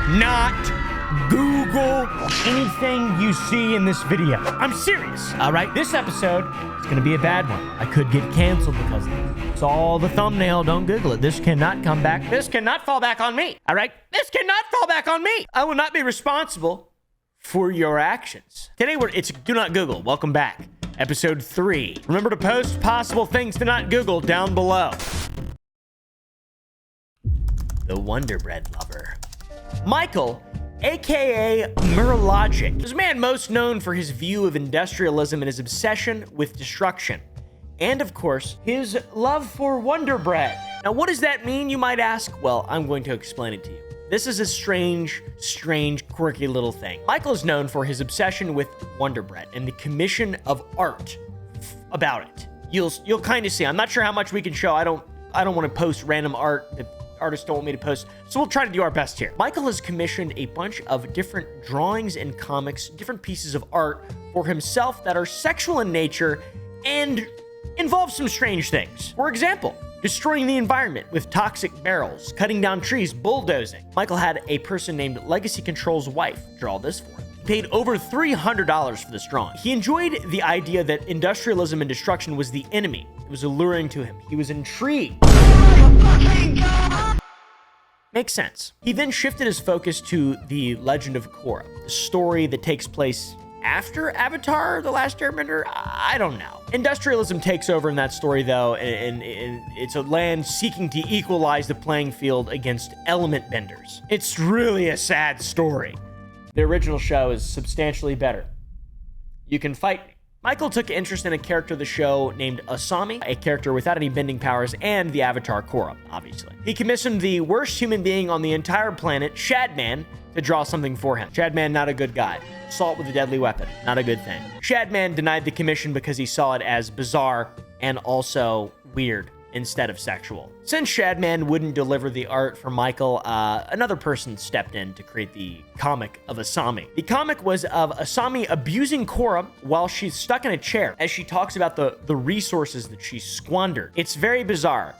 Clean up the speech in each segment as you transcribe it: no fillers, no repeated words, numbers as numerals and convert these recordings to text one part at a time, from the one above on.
not Google anything you see in this video. I'm serious, all right? This episode is gonna be a bad one. I could get canceled because of this. It's all the thumbnail, don't Google it. This cannot come back. This cannot fall back on me, all right? This cannot fall back on me. I will not be responsible for your actions. Today, it's Do Not Google. Welcome back. Episode 3. Remember to post possible things to not Google down below. The Wonder Bread lover. Michael, aka Murlogic, is a man most known for his view of industrialism and his obsession with destruction. And of course, his love for Wonder Bread. Now, what does that mean, you might ask? Well, I'm going to explain it to you. This is a strange, quirky little thing. Michael is known for his obsession with Wonder Bread and the commission of art about it. You'll kind of see. I'm not sure how much we can show. I don't want to post random art that artists don't want me to post, so we'll try to do our best here. Michael has commissioned a bunch of different drawings and comics, different pieces of art for himself that are sexual in nature and involve some strange things. For example, destroying the environment with toxic barrels, cutting down trees, bulldozing. Michael had a person named Legacy Control's wife draw this for him. He paid over $300 for this drawing. He enjoyed the idea that industrialism and destruction was the enemy. It was alluring to him. He was intrigued. Makes sense. He then shifted his focus to the Legend of Korra, the story that takes place after Avatar: The Last Airbender? I don't know. Industrialism takes over in that story, though, and it's a land seeking to equalize the playing field against element benders. It's really a sad story. The original show is substantially better. You can fight me. Michael took interest in a character of the show named Asami, a character without any bending powers, and the Avatar Korra, obviously. He commissioned the worst human being on the entire planet, Shadman, to draw something for him. Shadman, not a good guy. Assault with a deadly weapon, not a good thing. Shadman denied the commission because he saw it as bizarre and also weird instead of sexual. Since Shadman wouldn't deliver the art for Michael, another person stepped in to create the comic of Asami. The comic was of Asami abusing Korra while she's stuck in a chair as she talks about the resources that she squandered. It's very bizarre,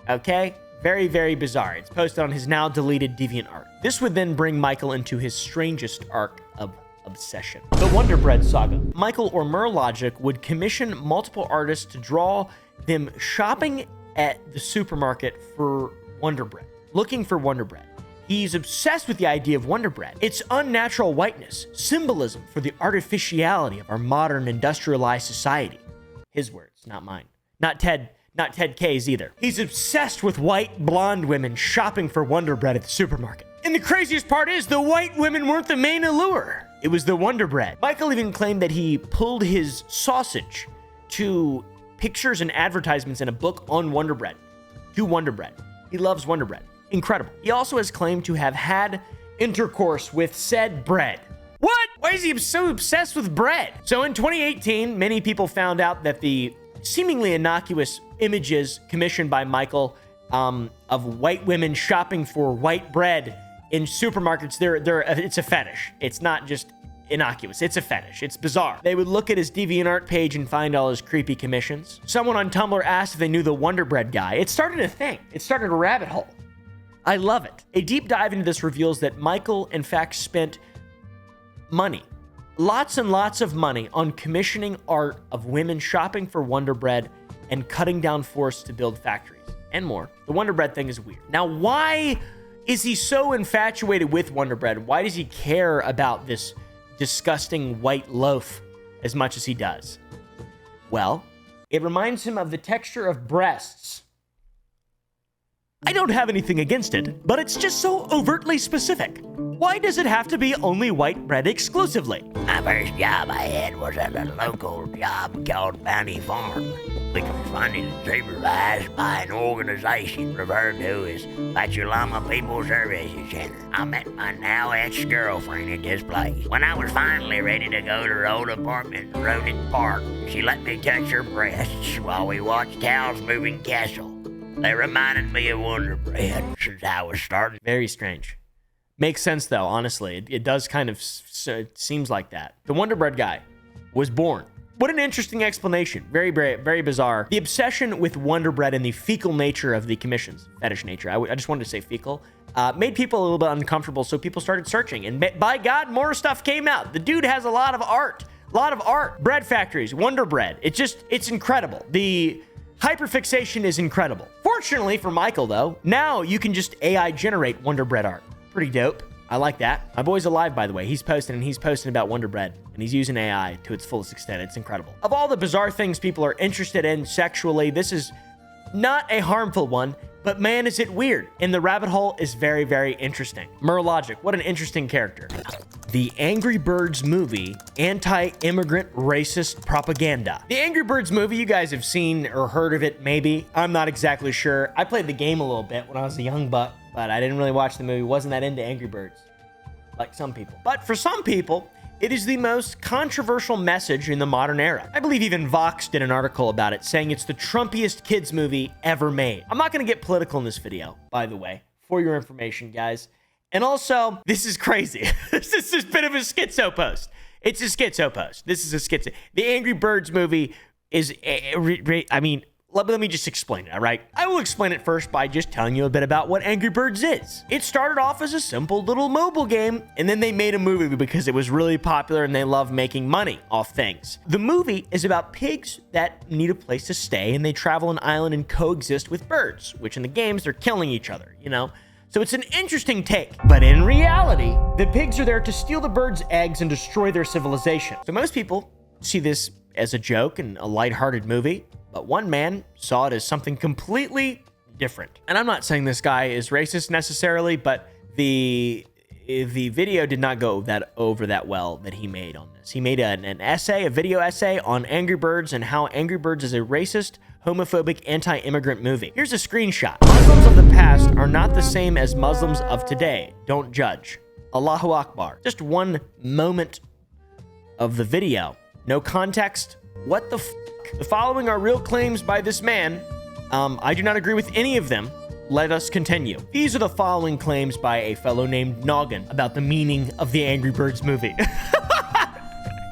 okay? Very, very bizarre. It's posted on his now deleted DeviantArt. This would then bring Michael into his strangest arc of obsession. The Wonder Bread saga. Michael or Murlogic would commission multiple artists to draw them shopping at the supermarket for Wonder Bread, looking for Wonder Bread. He's obsessed with the idea of Wonder Bread. Its unnatural whiteness, symbolism for the artificiality of our modern industrialized society. His words, not mine. Not Ted K's either. He's obsessed with white blonde women shopping for Wonder Bread at the supermarket. And the craziest part is the white women weren't the main allure. It was the Wonder Bread. Michael even claimed that he pulled his sausage to pictures and advertisements in a book on Wonder Bread. To Wonder Bread. He loves Wonder Bread. Incredible. He also has claimed to have had intercourse with said bread. What? Why is he so obsessed with bread? So in 2018, many people found out that the seemingly innocuous images commissioned by Michael of white women shopping for white bread in supermarkets, it's a fetish. It's not just innocuous. It's a fetish. It's bizarre. They would look at his DeviantArt page and find all his creepy commissions. Someone on Tumblr asked if they knew the Wonder Bread guy. It started a thing. It started a rabbit hole. I love it. A deep dive into this reveals that Michael, in fact, spent money, lots and lots of money, on commissioning art of women shopping for Wonder Bread and cutting down forests to build factories and more. The Wonder Bread thing is weird. Now, why is he so infatuated with Wonder Bread? Why does he care about this disgusting white loaf as much as he does? Well, it reminds him of the texture of breasts. I don't have anything against it, but it's just so overtly specific. Why does it have to be only white bread exclusively? My first job I had was at a local job called Bounty Farm, which was funded and supervised by an organization referred to as Pachamama People Services Center. I met my now ex-girlfriend at this place. When I was finally ready to go to her old apartment in Roden Park, she let me touch her breasts while we watched cows moving cattle. They reminded me of Wonder Bread since I was starting. Very strange. Makes sense, though, honestly. It does kind of seems like that. The Wonder Bread guy was born What an interesting explanation. Very, very, very bizarre. The obsession with Wonder Bread and the fecal nature of the commissions, fetish nature, I just wanted to say fecal, made people a little bit uncomfortable, so people started searching. And by God, more stuff came out. The dude has a lot of art. A lot of art. Bread factories, Wonder Bread. It's incredible. The hyperfixation is incredible. Fortunately for Michael, though, now you can just AI generate Wonder Bread art. Pretty dope. I like that. My boy's alive, by the way. He's posting about Wonder Bread, and he's using AI to its fullest extent. It's incredible. Of all the bizarre things people are interested in sexually, this is not a harmful one, but man, is it weird. And the rabbit hole is very, very interesting. Merlogic, what an interesting character. The Angry Birds movie, anti-immigrant racist propaganda. The Angry Birds movie, you guys have seen or heard of it, maybe. I'm not exactly sure. I played the game a little bit when I was a young buck, but I didn't really watch the movie. Wasn't that into Angry Birds, like some people. But for some people, it is the most controversial message in the modern era. I believe even Vox did an article about it, saying it's the Trumpiest kids movie ever made. I'm not gonna get political in this video, by the way, for your information, guys. And also, this is crazy. This is a bit of a schizo post. It's a schizo post. This is a schizo. The Angry Birds movie is, I mean, let me just explain it, all right? I will explain it first by just telling you a bit about what Angry Birds is. It started off as a simple little mobile game, and then they made a movie because it was really popular and they love making money off things. The movie is about pigs that need a place to stay, and they travel an island and coexist with birds, which in the games, they're killing each other, you know? So it's an interesting take. But in reality, the pigs are there to steal the birds' eggs and destroy their civilization. So most people see this as a joke and a lighthearted movie, but one man saw it as something completely different. And I'm not saying this guy is racist necessarily, but the video did not go over that well that he made on this. He made an essay, a video essay on Angry Birds and how Angry Birds is a racist, homophobic, anti-immigrant movie. Here's a screenshot. Muslims of the past are not the same as Muslims of today. Don't judge. Allahu Akbar. Just one moment of the video. No context. What the f***? The following are real claims by this man. I do not agree with any of them. Let us continue. These are the following claims by a fellow named Noggin about the meaning of the Angry Birds movie.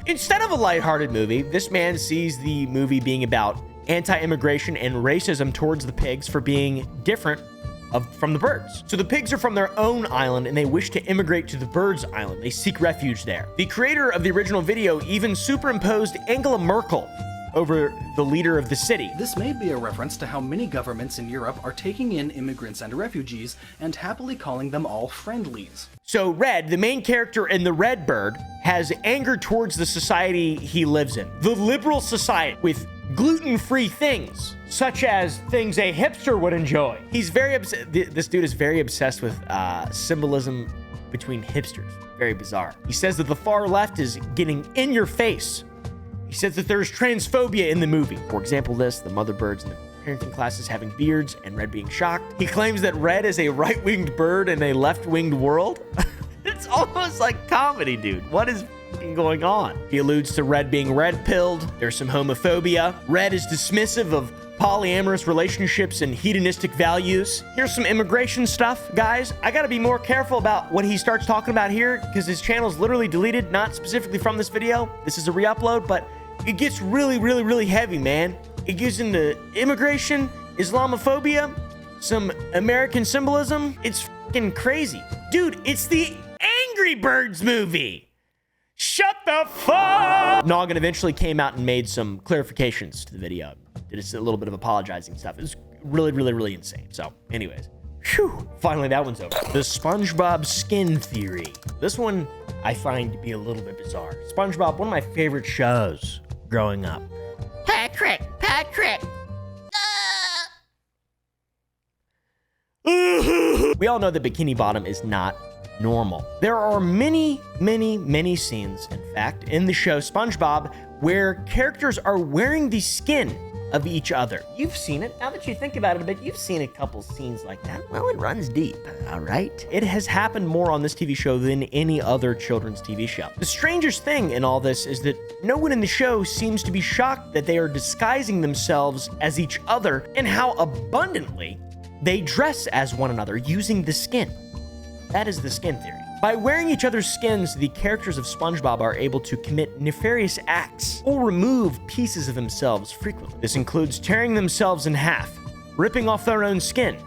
Instead of a lighthearted movie, this man sees the movie being about anti-immigration and racism towards the pigs for being different from the birds. So the pigs are from their own island and they wish to immigrate to the birds' island. They seek refuge there. The creator of the original video even superimposed Angela Merkel over the leader of the city. This may be a reference to how many governments in Europe are taking in immigrants and refugees and happily calling them all friendlies. So Red, the main character in The Red Bird, has anger towards the society he lives in. The liberal society with gluten-free things, such as things a hipster would enjoy. He's very this dude is very obsessed with symbolism between hipsters. Very bizarre. He says that the far left is getting in your face. He says that there's transphobia in the movie. For example, the mother birds in the parenting classes having beards and Red being shocked. He claims that Red is a right-winged bird in a left-winged world. It's almost like comedy, dude. What is going on? He alludes to Red being red-pilled. There's some homophobia. Red is dismissive of polyamorous relationships and hedonistic values. Here's some immigration stuff, guys. I gotta be more careful about what he starts talking about here because his channel's literally deleted, not specifically from this video. This is a re-upload, but it gets really, really, really heavy, man. It gets into immigration, Islamophobia, some American symbolism. It's fucking crazy. Dude, it's the Angry Birds movie. Shut the fuck! Noggin eventually came out and made some clarifications to the video. Did a little bit of apologizing stuff. It was really, really, really insane. So, anyways, whew, finally that one's over. The SpongeBob skin theory. This one I find to be a little bit bizarre. SpongeBob, one of my favorite shows growing up. Patrick! We all know that Bikini Bottom is not normal. There are many, many, many scenes, in fact, in the show SpongeBob where characters are wearing the skin of each other. You've seen it. Now that you think about it a bit, you've seen a couple scenes like that. Well, it runs deep, all right? It has happened more on this TV show than any other children's TV show. The strangest thing in all this is that no one in the show seems to be shocked that they are disguising themselves as each other and how abundantly they dress as one another using the skin. That is the skin theory. By wearing each other's skins, the characters of SpongeBob are able to commit nefarious acts or remove pieces of themselves frequently. This includes tearing themselves in half, ripping off their own skin,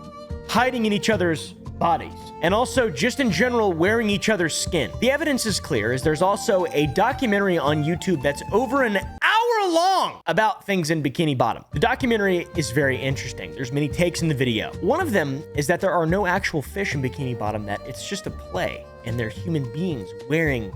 hiding in each other's bodies, and also just in general wearing each other's skin. The evidence is clear, as there's also a documentary on YouTube that's over an hour long about things in Bikini Bottom. The documentary is very interesting. There's many takes in the video. One of them is that there are no actual fish in Bikini Bottom, that it's just a play, and they're human beings wearing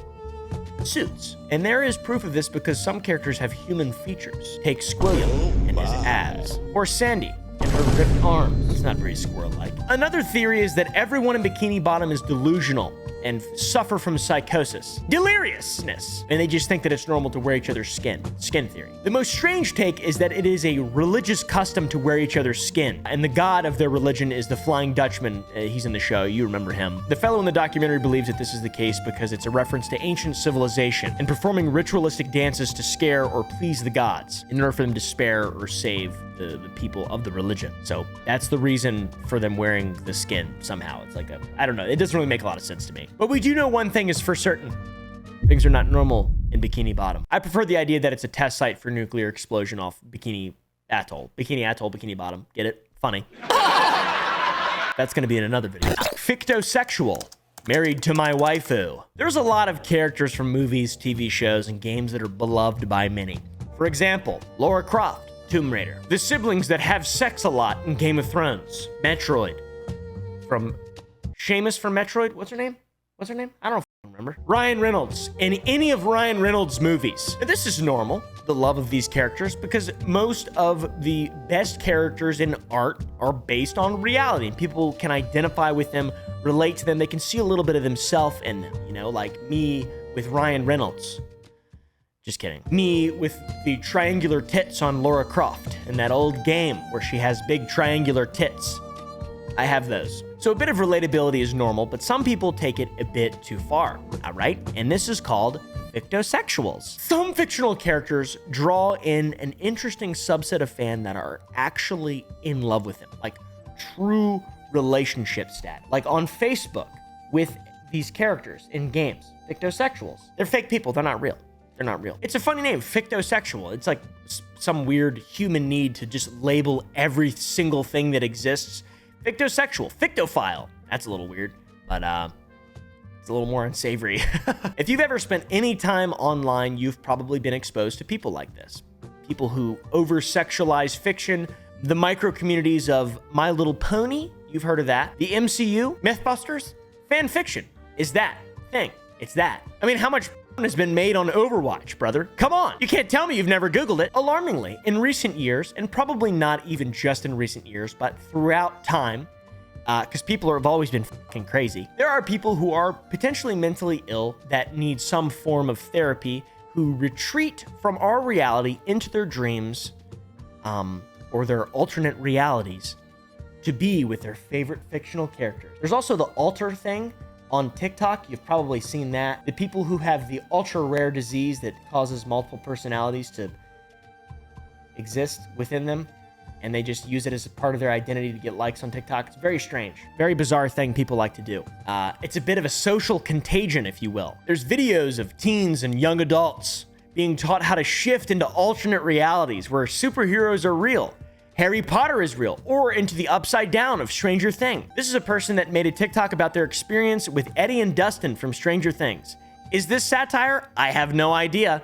suits. And there is proof of this because some characters have human features. Take Squilliam and his abs, or Sandy and her ripped arms. It's not very squirrel-like. Another theory is that everyone in Bikini Bottom is delusional and suffer from psychosis, deliriousness, and they just think that it's normal to wear each other's skin theory. The most strange take is that it is a religious custom to wear each other's skin, and the god of their religion is the Flying Dutchman. He's in the show, you remember him. The fellow in the documentary believes that this is the case because it's a reference to ancient civilization and performing ritualistic dances to scare or please the gods in order for them to spare or save the people of the religion. So that's the reason for them wearing the skin somehow. It's like I don't know, it doesn't really make a lot of sense to me. But we do know one thing is for certain. Things are not normal in Bikini Bottom. I prefer the idea that it's a test site for nuclear explosion off Bikini Atoll. Bikini Atoll, Bikini Bottom. Get it? Funny. That's gonna be in another video. Fictosexual. Married to my waifu. There's a lot of characters from movies, TV shows, and games that are beloved by many. For example, Lara Croft, Tomb Raider. The siblings that have sex a lot in Game of Thrones. Metroid. From Seamus from Metroid. What's her name? I don't remember. Ryan Reynolds in any of Ryan Reynolds' movies. Now, this is normal, the love of these characters, because most of the best characters in art are based on reality, and people can identify with them, relate to them. They can see a little bit of themselves in them, you know, like me with Ryan Reynolds. Just kidding. Me with the triangular tits on Lara Croft in that old game where she has big triangular tits. I have those. So a bit of relatability is normal, but some people take it a bit too far, all right? And this is called fictosexuals. Some fictional characters draw in an interesting subset of fans that are actually in love with them, like true relationship stat. Like on Facebook with these characters in games, fictosexuals. They're fake people, they're not real. They're not real. It's a funny name, fictosexual. It's like some weird human need to just label every single thing that exists. Fictosexual, fictophile. That's a little weird, but it's a little more unsavory. If you've ever spent any time online, you've probably been exposed to people like this. People who over-sexualize fiction, the micro communities of My Little Pony, you've heard of that. The MCU, Mythbusters, fan fiction is that thing. It's that. I mean, how much has been made on Overwatch, brother? Come on. You can't tell me you've never Googled it. Alarmingly, in recent years, and probably not even just in recent years, but throughout time, because people have always been fucking crazy, there are people who are potentially mentally ill that need some form of therapy, who retreat from our reality into their dreams, or their alternate realities, to be with their favorite fictional characters. There's also the alter thing. On TikTok, you've probably seen that. The people who have the ultra rare disease that causes multiple personalities to exist within them, and they just use it as a part of their identity to get likes on TikTok. It's very strange. Very bizarre thing people like to do. It's a bit of a social contagion, if you will. There's videos of teens and young adults being taught how to shift into alternate realities where superheroes are real, Harry Potter is real, or into the upside down of Stranger Things. This is a person that made a TikTok about their experience with Eddie and Dustin from Stranger Things. Is this satire? I have no idea.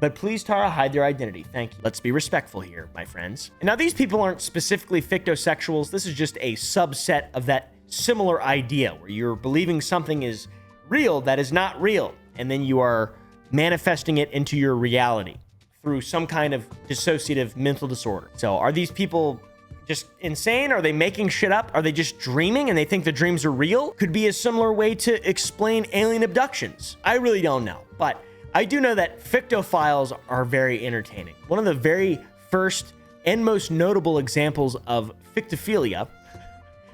But please, Tara, hide their identity. Thank you. Let's be respectful here, my friends. And now these people aren't specifically fictosexuals. This is just a subset of that similar idea where you're believing something is real that is not real, and then you are manifesting it into your reality through some kind of dissociative mental disorder. So are these people just insane? Are they making shit up? Are they just dreaming and they think the dreams are real? Could be a similar way to explain alien abductions. I really don't know, but I do know that fictophiles are very entertaining. One of the very first and most notable examples of fictophilia,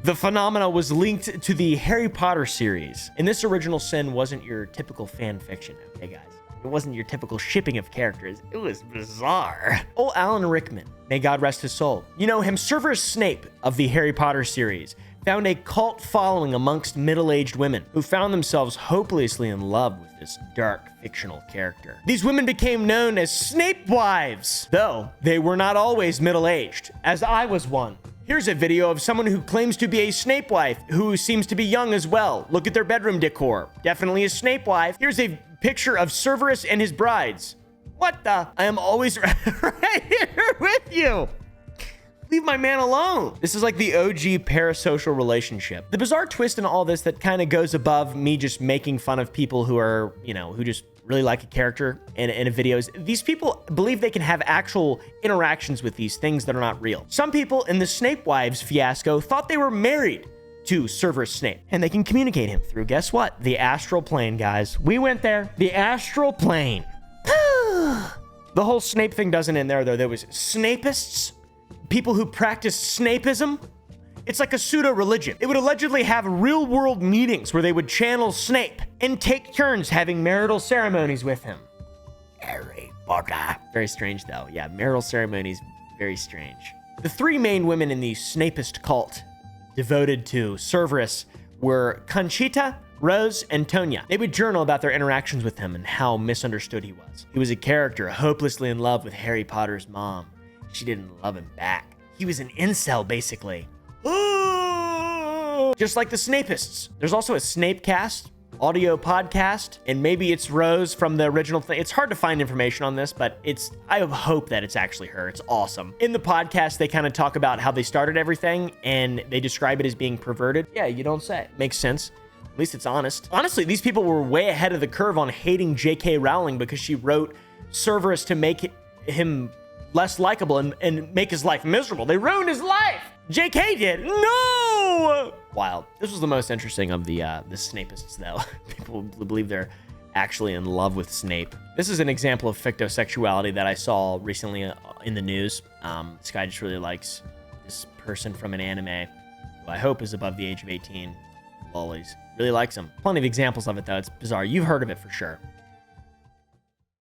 the phenomena was linked to the Harry Potter series. And this original sin wasn't your typical fan fiction, okay guys? It wasn't your typical shipping of characters. It was bizarre. Oh, Alan Rickman, may God rest his soul. You know him, Severus Snape of the Harry Potter series, found a cult following amongst middle-aged women who found themselves hopelessly in love with this dark fictional character. These women became known as Snape wives, though they were not always middle-aged, as I was one. Here's a video of someone who claims to be a Snape wife, who seems to be young as well. Look at their bedroom decor. Definitely a Snape wife. Here's a picture of Cerberus and his brides. What the? I am always right here with you. Leave my man alone. This is like the OG parasocial relationship. The bizarre twist in all this that kind of goes above me just making fun of people who are, who just really like a character in a video is these people believe they can have actual interactions with these things that are not real. Some people in the Snape wives fiasco thought they were married to Severus Snape, and they can communicate him through, guess what? The astral plane, guys. We went there. The astral plane. The whole Snape thing doesn't end there, though. There was Snapists, people who practice Snapeism. It's like a pseudo-religion. It would allegedly have real-world meetings where they would channel Snape and take turns having marital ceremonies with him. Harry Potter. Very strange, though. Yeah, marital ceremonies, very strange. The three main women in the Snapist cult devoted to Cerberus were Conchita, Rose, and Tonya. They would journal about their interactions with him and how misunderstood he was. He was a character hopelessly in love with Harry Potter's mom. She didn't love him back. He was an incel, basically. Just like the Snapists. There's also a Snapecast audio podcast, and maybe it's Rose from the original thing. It's hard to find information on this, but I hope that it's actually her. It's awesome. In the podcast, they kind of talk about how they started everything, and they describe it as being perverted. Yeah, you don't say. Makes sense. At least it's honest. Honestly, these people were way ahead of the curve on hating J.K. Rowling because she wrote Cerberus to make him less likable and make his life miserable. They ruined his life. J.K. did. No! Wild. This was the most interesting of the Snapists, though. People believe they're actually in love with Snape. This is an example of fictosexuality that I saw recently in the news. This guy just really likes this person from an anime who I hope is above the age of 18. Lollies. Really likes him. Plenty of examples of it, though. It's bizarre. You've heard of it for sure.